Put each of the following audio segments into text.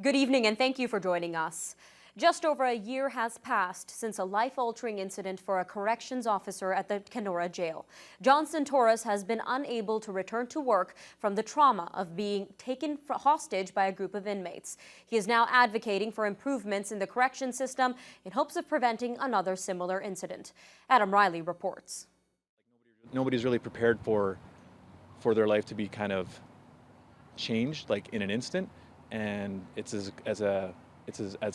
Good evening and thank you for joining us. Just over a year has passed since a life-altering incident for a corrections officer at the Kenora jail. John Santoris has been unable to return to work from the trauma of being taken hostage by a group of inmates. He is now advocating for improvements in the correction system in hopes of preventing another similar incident. Adam Riley reports. Nobody's really prepared for their life to be kind of changed like in an instant, and it's as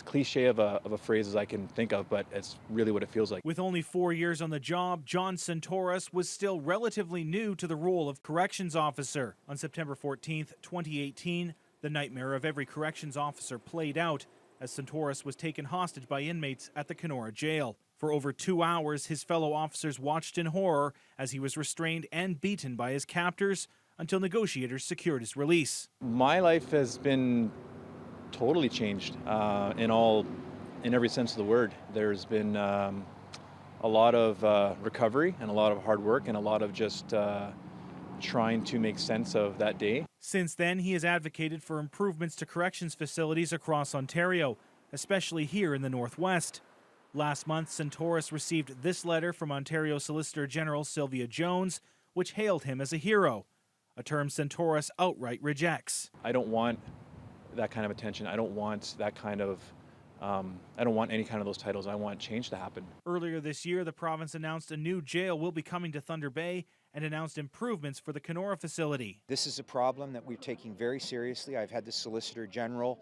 cliche of a phrase as I can think of, but it's really what it feels like. With only 4 years on the job, John Santoris was still relatively new to the role of corrections officer. On September 14th, 2018, the nightmare of every corrections officer played out as Santoris was taken hostage by inmates at the Kenora jail. For over 2 hours, his fellow officers watched in horror as he was restrained and beaten by his captors until negotiators secured his release. My life has been totally changed in every sense of the word. There's been a lot of recovery and a lot of hard work and a lot of just trying to make sense of that day. Since then, he has advocated for improvements to corrections facilities across Ontario, especially here in the Northwest. Last month, Santoris received this letter from Ontario Solicitor General Sylvia Jones, which hailed him as a hero, a term Santoris outright rejects. I don't want that kind of attention. I don't want that kind of, I don't want any kind of those titles. I want change to happen. Earlier this year, the province announced a new jail will be coming to Thunder Bay and announced improvements for the Kenora facility. This is a problem that we're taking very seriously. I've had the Solicitor General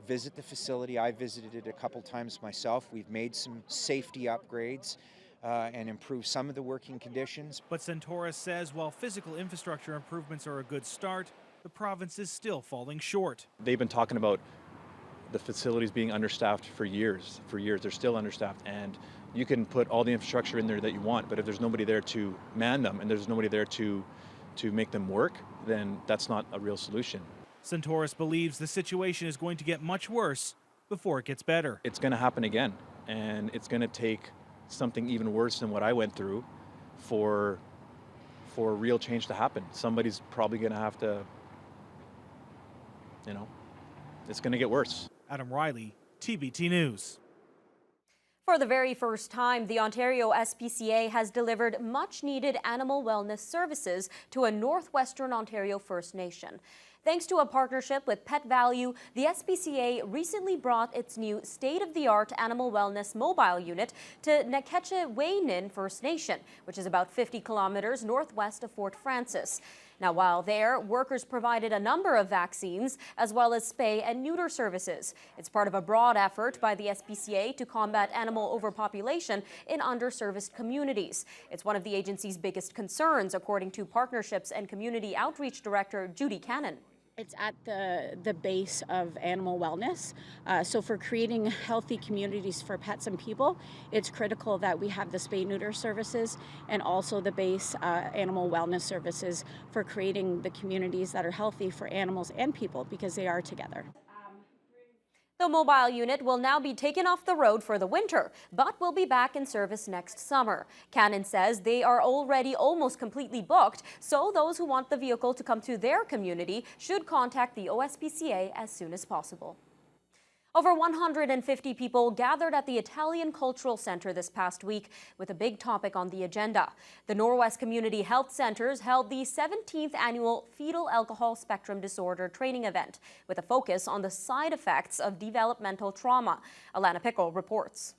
visit the facility. I visited it a couple times myself. We've made some safety upgrades and improved some of the working conditions. But Santoris says while physical infrastructure improvements are a good start, the province is still falling short. They've been talking about the facilities being understaffed for years. They're still understaffed, and you can put all the infrastructure in there that you want, but if there's nobody there to man them and there's nobody there to make them work, then that's not a real solution. Santoris believes the situation is going to get much worse before it gets better. It's going to happen again, and it's going to take something even worse than what I went through for real change to happen. Somebody's probably going to have to, it's going to get worse. Adam Riley, TBT News. For the very first time, the Ontario SPCA has delivered much-needed animal wellness services to a Northwestern Ontario First Nation. Thanks to a partnership with Pet Value, the SPCA recently brought its new state-of-the-art animal wellness mobile unit to Neketche First Nation, which is about 50 kilometers northwest of Fort Frances. Now, while there, workers provided a number of vaccines as well as spay and neuter services. It's part of a broad effort by the SPCA to combat animal overpopulation in underserviced communities. It's one of the agency's biggest concerns, according to Partnerships and Community Outreach Director Judy Cannon. It's at the base of animal wellness. So for creating healthy communities for pets and people, it's critical that we have the spay-neuter services and also the base animal wellness services for creating the communities that are healthy for animals and people, because they are together. The mobile unit will now be taken off the road for the winter, but will be back in service next summer. Cannon says they are already almost completely booked, so those who want the vehicle to come to their community should contact the OSPCA as soon as possible. Over 150 people gathered at the Italian Cultural Center this past week with a big topic on the agenda. The Norwest Community Health Centers held the 17th annual Fetal Alcohol Spectrum Disorder training event with a focus on the side effects of developmental trauma. Alana Pickle reports.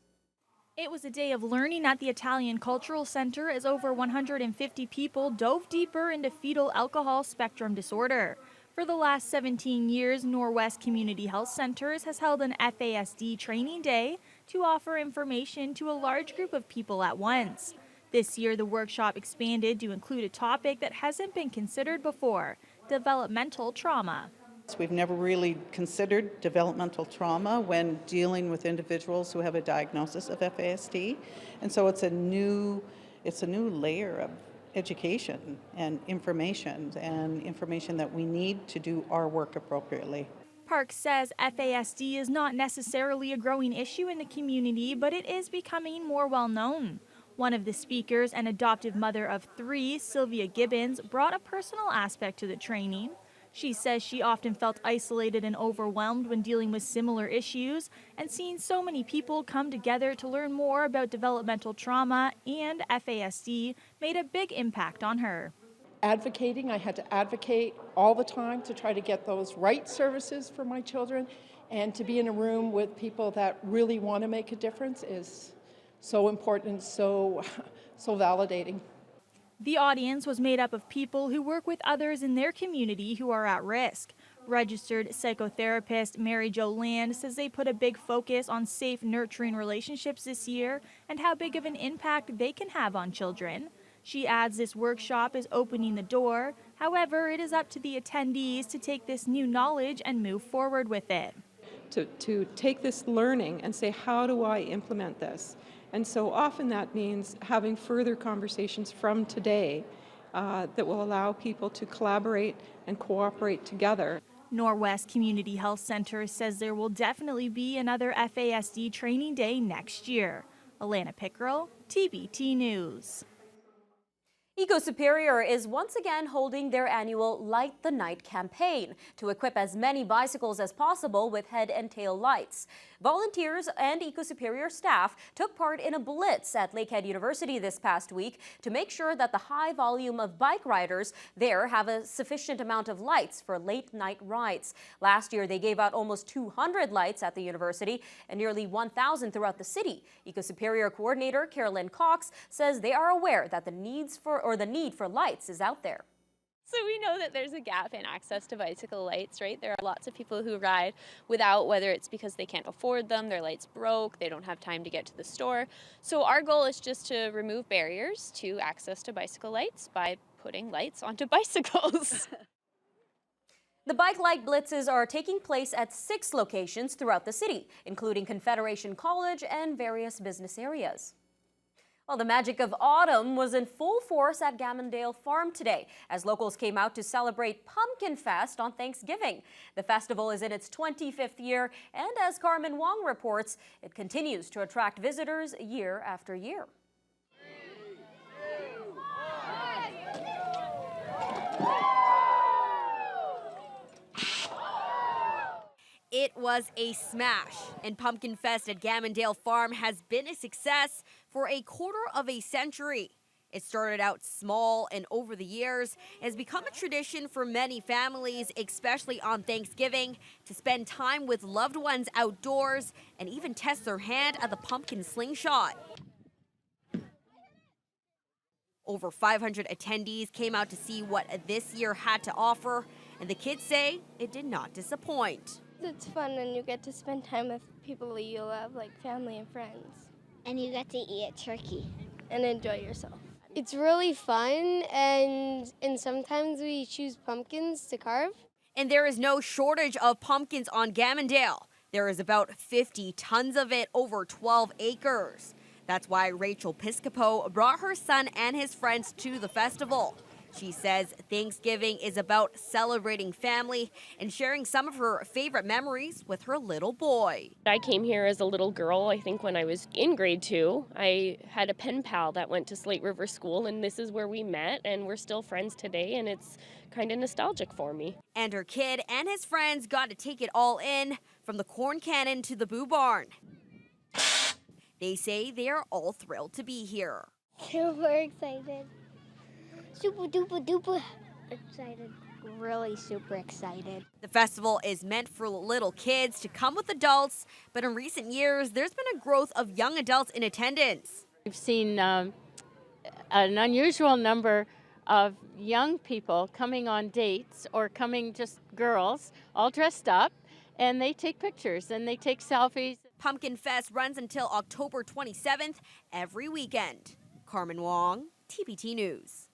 It was a day of learning at the Italian Cultural Center as over 150 people dove deeper into fetal alcohol spectrum disorder. For the last 17 years, Norwest Community Health Centers has held an FASD training day to offer information to a large group of people at once. This year, the workshop expanded to include a topic that hasn't been considered before: developmental trauma. We've never really considered developmental trauma when dealing with individuals who have a diagnosis of FASD, and so it's a new layer of education and information that we need to do our work appropriately. Parks says FASD is not necessarily a growing issue in the community, but it is becoming more well known. One of the speakers, an adoptive mother of 3, Sylvia Gibbons, brought a personal aspect to the training. She says she often felt isolated and overwhelmed when dealing with similar issues, and seeing so many people come together to learn more about developmental trauma and FASD made a big impact on her. Advocating, I had to advocate all the time to try to get those right services for my children, and to be in a room with people that really want to make a difference is so important, so validating. The audience was made up of people who work with others in their community who are at risk. Registered psychotherapist Mary Jo Land says they put a big focus on safe, nurturing relationships this year and how big of an impact they can have on children. She adds this workshop is opening the door. However, it is up to the attendees to take this new knowledge and move forward with it. To take this learning and say, how do I implement this? And so often that means having further conversations from today that will allow people to collaborate and cooperate together. Norwest Community Health Center says there will definitely be another FASD training day next year. Alana Pickrell, TBT News. Eco Superior is once again holding their annual Light the Night campaign to equip as many bicycles as possible with head and tail lights. Volunteers and Eco Superior staff took part in a blitz at Lakehead University this past week to make sure that the high volume of bike riders there have a sufficient amount of lights for late night rides. Last year, they gave out almost 200 lights at the university and nearly 1,000 throughout the city. Eco Superior Coordinator Carolyn Cox says they are aware that the need for lights is out there. So we know that there's a gap in access to bicycle lights, right? There are lots of people who ride without, whether it's because they can't afford them, their lights broke, they don't have time to get to the store. So our goal is just to remove barriers to access to bicycle lights by putting lights onto bicycles. The bike light blitzes are taking place at 6 locations throughout the city, including Confederation College and various business areas. Well, the magic of autumn was in full force at Gamondale Farm today as locals came out to celebrate Pumpkin Fest on Thanksgiving. The festival is in its 25th year, and as Carmen Wong reports, it continues to attract visitors year after year. It was a smash, and Pumpkin Fest at Gamondale Farm has been a success for a quarter of a century. It started out small and over the years has become a tradition for many families, especially on Thanksgiving, to spend time with loved ones outdoors and even test their hand at the pumpkin slingshot. Over 500 attendees came out to see what this year had to offer, and the kids say it did not disappoint. It's fun and you get to spend time with people that you love, like family and friends. And you get to eat a turkey. And enjoy yourself. It's really fun, and sometimes we choose pumpkins to carve. And there is no shortage of pumpkins on Gamondale. There is about 50 tons of it over 12 acres. That's why Rachel Piscopo brought her son and his friends to the festival. She says Thanksgiving is about celebrating family and sharing some of her favorite memories with her little boy. I came here as a little girl, I think when I was in grade 2. I had a pen pal that went to Slate River School, and this is where we met, and we're still friends today, and it's kind of nostalgic for me. And her kid and his friends got to take it all in, from the corn cannon to the boo barn. They say they are all thrilled to be here. Super excited. Super duper duper excited. Really super excited. The festival is meant for little kids to come with adults, but in recent years, there's been a growth of young adults in attendance. We've seen an unusual number of young people coming on dates or coming just girls all dressed up, and they take pictures and they take selfies. Pumpkin Fest runs until October 27th every weekend. Carmen Wong, TBT News.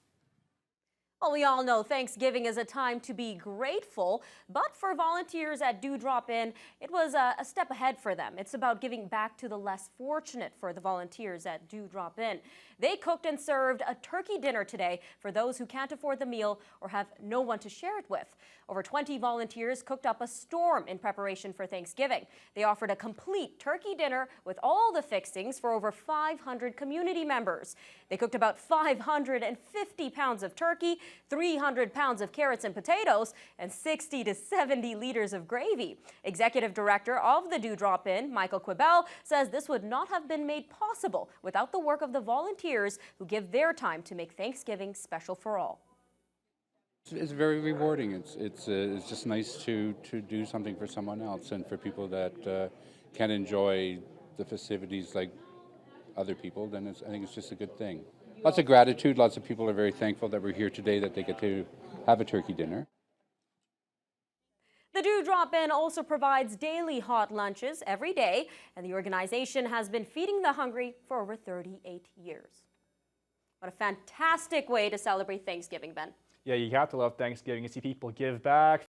Well, we all know Thanksgiving is a time to be grateful, but for volunteers at Do Drop In, it was a step ahead for them. It's about giving back to the less fortunate for the volunteers at Do Drop In. They cooked and served a turkey dinner today for those who can't afford the meal or have no one to share it with. Over 20 volunteers cooked up a storm in preparation for Thanksgiving. They offered a complete turkey dinner with all the fixings for over 500 community members. They cooked about 550 pounds of turkey, 300 pounds of carrots and potatoes, and 60 to 70 liters of gravy. Executive Director of the Do Drop In, Michael Quibell, says this would not have been made possible without the work of the volunteers who give their time to make Thanksgiving special for all. It's very rewarding. It's just nice to do something for someone else and for people that can enjoy the festivities like other people. Then I think it's just a good thing. Lots of gratitude. Lots of people are very thankful that we're here today, that they get to have a turkey dinner. The Do Drop In also provides daily hot lunches every day, and the organization has been feeding the hungry for over 38 years. What a fantastic way to celebrate Thanksgiving, Ben. Yeah, you have to love Thanksgiving. You see people give back.